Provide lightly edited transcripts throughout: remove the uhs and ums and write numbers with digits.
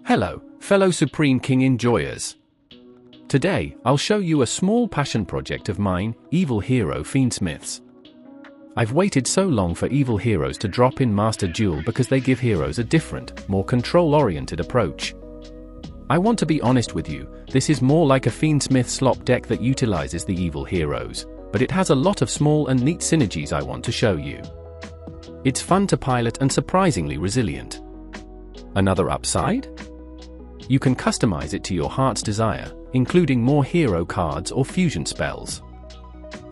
Hello, fellow Supreme King enjoyers. Today, I'll show you a small passion project of mine, Evil Hero Fiendsmiths. I've waited so long for evil heroes to drop in Master Duel because they give heroes a different, more control-oriented approach. I want to be honest with you, this is more like a Fiendsmith slop deck that utilizes the evil heroes, but it has a lot of small and neat synergies I want to show you. It's fun to pilot and surprisingly resilient. Another upside? You can customize it to your heart's desire, including more hero cards or fusion spells.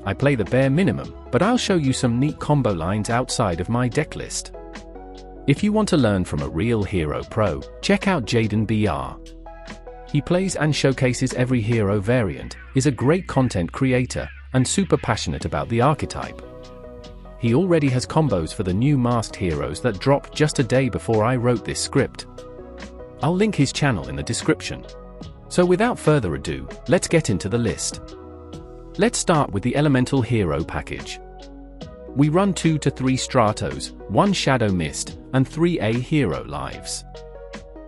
I play the bare minimum, but I'll show you some neat combo lines outside of my deck list. If you want to learn from a real hero pro, check out Jaden BR. He plays and showcases every hero variant, is a great content creator, and super passionate about the archetype. He already has combos for the new masked heroes that dropped just a day before I wrote this script. I'll link his channel in the description. So without further ado, let's get into the list. Let's start with the Elemental Hero package. We run 2 to 3 Stratos, 1 Shadow Mist, and 3 Hero Lives.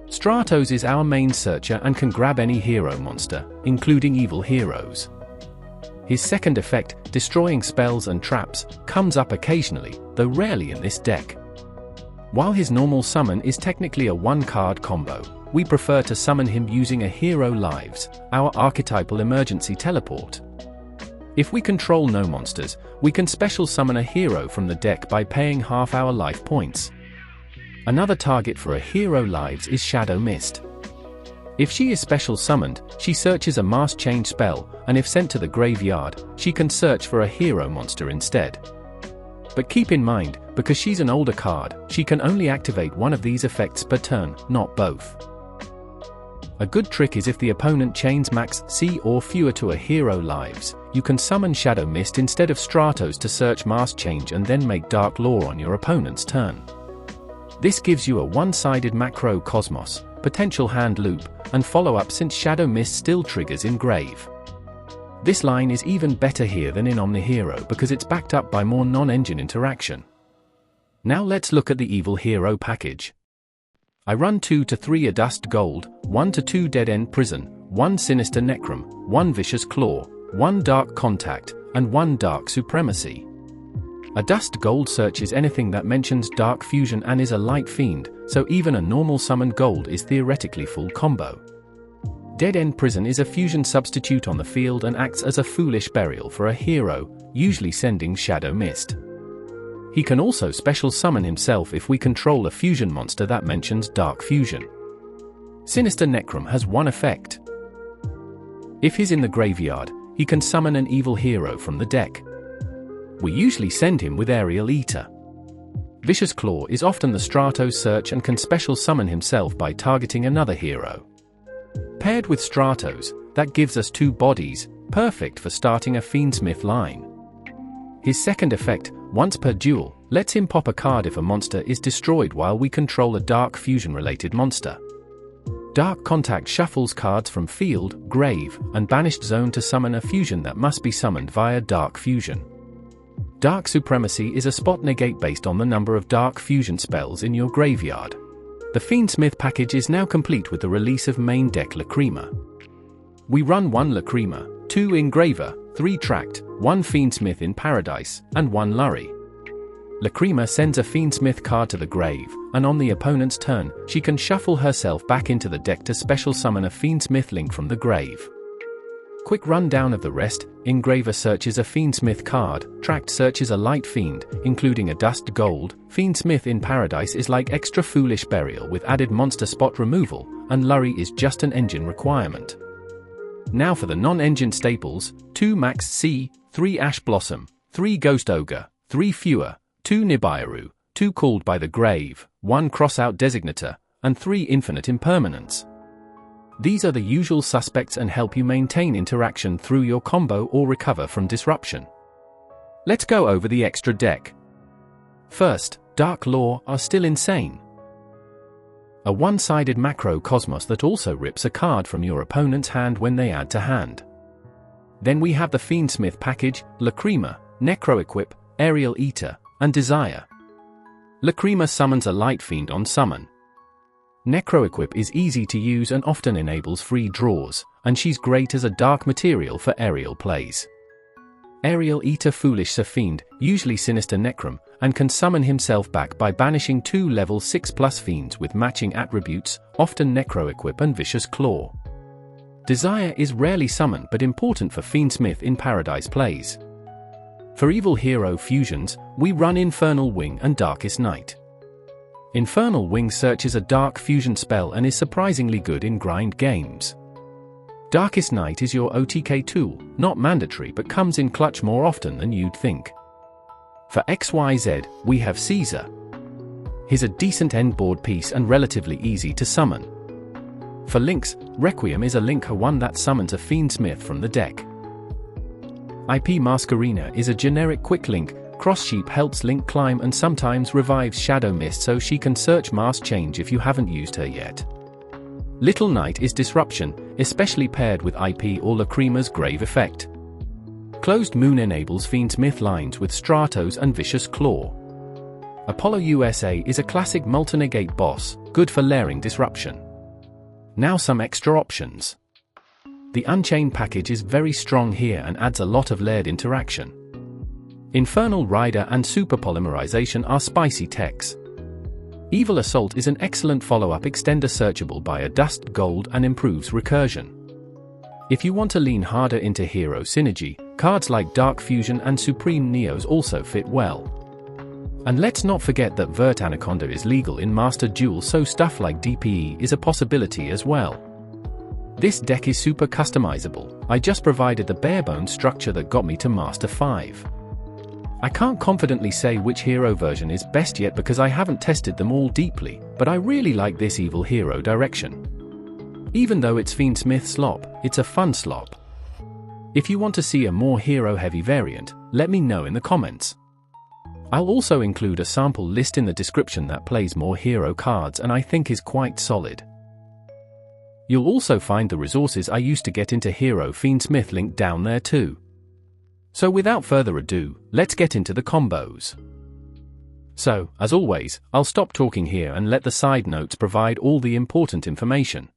Stratos is our main searcher and can grab any hero monster, including evil heroes. His second effect, destroying spells and traps, comes up occasionally, though rarely in this deck. While his normal summon is technically a one-card combo, we prefer to summon him using a Hero Lives, our archetypal emergency teleport. If we control no monsters, we can special summon a hero from the deck by paying half our life points. Another target for a Hero Lives is Shadow Mist. If she is special summoned, she searches a mass change spell, and if sent to the graveyard, she can search for a hero monster instead. But keep in mind, because she's an older card, she can only activate one of these effects per turn, not both. A good trick is if the opponent chains max C or fewer to a Hero Lives, you can summon Shadow Mist instead of Stratos to search mass change and then make Dark Law on your opponent's turn. This gives you a one-sided macro Cosmos, potential hand loop, and follow-up since Shadow Mist still triggers Engrave. This line is even better here than in Omnihero because it's backed up by more non-engine interaction. Now let's look at the Evil Hero package. I run 2 to 3 Adusted Gold, 1 to 2 Dead End Prison, 1 Sinister Necrom, 1 Vicious Claw, 1 Dark Contact, and 1 Dark Supremacy. Adusted Gold searches anything that mentions Dark Fusion and is a light fiend, so even a normal summoned gold is theoretically full combo. Dead End Prison is a fusion substitute on the field and acts as a foolish burial for a hero, usually sending Shadow Mist. He can also special summon himself if we control a fusion monster that mentions Dark Fusion. Sinister Necrom has one effect. If he's in the graveyard, he can summon an evil hero from the deck. We usually send him with Aerial Eater. Vicious Claw is often the Stratos search and can special summon himself by targeting another hero. Paired with Stratos, that gives us 2 bodies, perfect for starting a Fiendsmith line. His second effect, once per duel, lets him pop a card if a monster is destroyed while we control a Dark Fusion-related monster. Dark Contact shuffles cards from field, grave, and banished zone to summon a fusion that must be summoned via Dark Fusion. Dark Supremacy is a spot negate based on the number of Dark Fusion spells in your graveyard. The Fiendsmith package is now complete with the release of main deck Lacrima. We run 1 Lacrima, 2 Engraver, 3 Tract, 1 Fiendsmith in Paradise, and 1 Lurry. Lacrima sends a Fiendsmith card to the grave, and on the opponent's turn, she can shuffle herself back into the deck to special summon a Fiendsmith link from the grave. Quick rundown of the rest: Engraver searches a Fiendsmith card, Tract searches a light fiend, including Adusted Gold, Fiendsmith in Paradise is like extra foolish burial with added monster spot removal, and Lurry is just an engine requirement. Now for the non-engine staples: 2 Max C, 3 Ash Blossom, 3 Ghost Ogre, 3 Fewer, 2 Nibiru, 2 Called by the Grave, 1 Crossout Designator, and 3 Infinite Impermanence. These are the usual suspects and help you maintain interaction through your combo or recover from disruption. Let's go over the extra deck. First, Dark Law are still insane. A one-sided macro Cosmos that also rips a card from your opponent's hand when they add to hand. Then we have the Fiendsmith package, Lacrima, Necro-Equip, Aerial Eater, and Desire. Lacrima summons a light fiend on summon. Necroequip is easy to use and often enables free draws, and she's great as a dark material for aerial plays. Aerial Eater Foolish Sir Fiend, usually Sinister Necrom, and can summon himself back by banishing 2 level 6+ fiends with matching attributes, often Necroequip and Vicious Claw. Desire is rarely summoned but important for Fiendsmith in Paradise plays. For evil hero fusions, we run Infernal Wing and Darkest Night. Infernal Wing searches a dark fusion spell and is surprisingly good in grind games. Darkest Night is your OTK tool, not mandatory but comes in clutch more often than you'd think. For XYZ, we have Caesar. He's a decent endboard piece and relatively easy to summon. For links, Requiem is a linker one that summons a Fiendsmith from the deck. IP Masquerina is a generic quick link. Crosssheep helps Link climb and sometimes revives Shadow Mist so she can search Mass Change if you haven't used her yet. Little Knight is disruption, especially paired with IP or Lacrima's Grave Effect. Closed Moon enables Fiendsmith lines with Stratos and Vicious Claw. Apollo USA is a classic multi-negate boss, good for layering disruption. Now some extra options. The Unchained package is very strong here and adds a lot of layered interaction. Infernal Rider and Super Polymerization are spicy techs. Evil Assault is an excellent follow-up extender searchable by Adusted Gold and improves recursion. If you want to lean harder into hero synergy, cards like Dark Fusion and Supreme Neos also fit well. And let's not forget that Vert Anaconda is legal in Master Duel, so stuff like DPE is a possibility as well. This deck is super customizable. I just provided the barebone structure that got me to Master 5. I can't confidently say which hero version is best yet because I haven't tested them all deeply, but I really like this evil hero direction. Even though it's Fiendsmith slop, it's a fun slop. If you want to see a more hero-heavy variant, let me know in the comments. I'll also include a sample list in the description that plays more hero cards and I think is quite solid. You'll also find the resources I used to get into Hero Fiendsmith linked down there too. So without further ado, let's get into the combos. So, as always, I'll stop talking here and let the side notes provide all the important information.